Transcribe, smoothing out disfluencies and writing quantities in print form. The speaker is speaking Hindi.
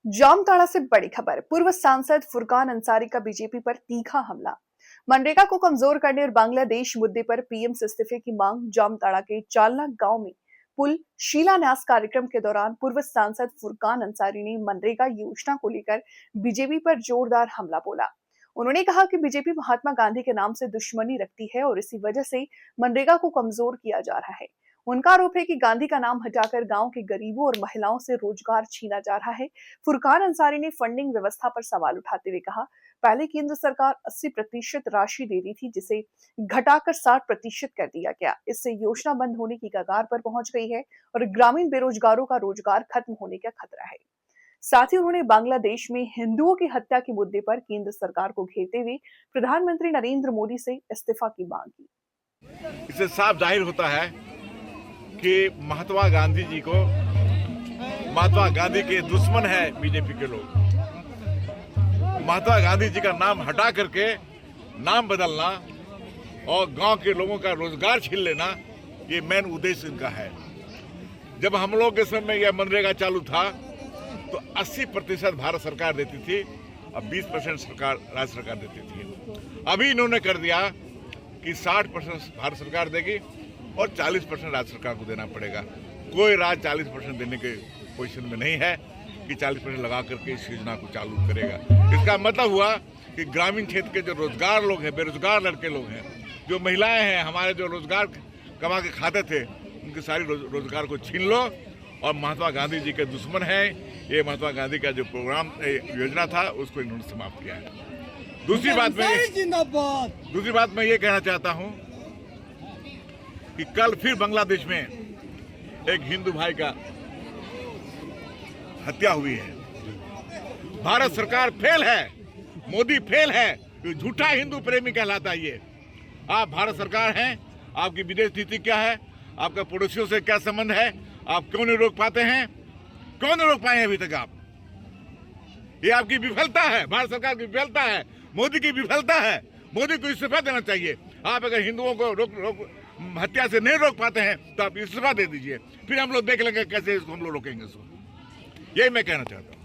जामताड़ा से बड़ी खबर। पूर्व सांसद फुरकान अंसारी का बीजेपी पर तीखा हमला। मनरेगा को कमजोर करने और बांग्लादेश मुद्दे पर पीएम से इस्तीफे की मांग। जामताड़ा के चालना गांव में पुल शिलान्यास कार्यक्रम के दौरान पूर्व सांसद फुरकान अंसारी ने मनरेगा योजना को लेकर बीजेपी पर जोरदार हमला बोला। उन्होंने कहा कि बीजेपी महात्मा गांधी के नाम से दुश्मनी रखती है और इसी वजह से मनरेगा को कमजोर किया जा रहा है। उनका आरोप है कि गांधी का नाम हटाकर गांव के गरीबों और महिलाओं से रोजगार छीना जा रहा है। फुरकान अंसारी ने फंडिंग व्यवस्था पर सवाल उठाते हुए कहा, पहले केंद्र सरकार 80% राशि दे रही थी, जिसे घटाकर 60% कर दिया गया। इससे योजना बंद होने की कगार पर पहुंच गई है और ग्रामीण बेरोजगारों का रोजगार खत्म होने का खतरा है। साथ ही उन्होंने बांग्लादेश में हिंदुओं की हत्या के मुद्दे पर केंद्र सरकार को घेरते हुए प्रधानमंत्री नरेंद्र मोदी से इस्तीफा की मांग की। इससे साफ जाहिर होता है कि महात्मा गांधी जी को, महात्मा गांधी के दुश्मन है बीजेपी के लोग। महात्मा गांधी जी का नाम हटा करके नाम बदलना और गांव के लोगों का रोजगार छीन लेना, ये मेन उद्देश्य इनका है। जब हम लोग के समय यह मनरेगा चालू था तो 80% भारत सरकार देती थी और 20% सरकार राज्य सरकार देती थी। अभी इन्होंने कर दिया कि 60% भारत सरकार देगी और 40% राज्य सरकार को देना पड़ेगा। कोई राज्य 40% देने के पोजीशन में नहीं है कि 40% लगा करके इस योजना को चालू करेगा। इसका मतलब हुआ कि ग्रामीण क्षेत्र के जो रोजगार लोग हैं, बेरोजगार लड़के लोग हैं, जो महिलाएं हैं, हमारे जो रोजगार कमा के खाते थे, उनके सारी रोजगार को छीन लो और महात्मा गांधी जी के दुश्मन है। ये महात्मा गांधी का जो प्रोग्राम योजना था उसको इन्होंने समाप्त किया है। दूसरी बात मैं ये कहना चाहता हूँ कि कल फिर बांग्लादेश में एक हिंदू भाई का हत्या हुई है। भारत सरकार फेल है, मोदी फेल है, तो झूठा हिंदू प्रेमी कहलाता है ये। आप भारत सरकार हैं, आपकी विदेश नीति क्या है, आपका पड़ोसियों से क्या संबंध है, आप क्यों नहीं रोक पाते हैं? क्यों नहीं रोक पाए अभी तक आप? ये आपकी विफलता है, भारत सरकार की विफलता है, मोदी की विफलता है। मोदी को इस्तीफा देना चाहिए। आप अगर हिंदुओं को हत्या से नहीं रोक पाते हैं तो आप इस्तीफा दे दीजिए, फिर हम लोग देख लेंगे कैसे इसको हम लोग रोकेंगे। यही मैं कहना चाहता हूँ।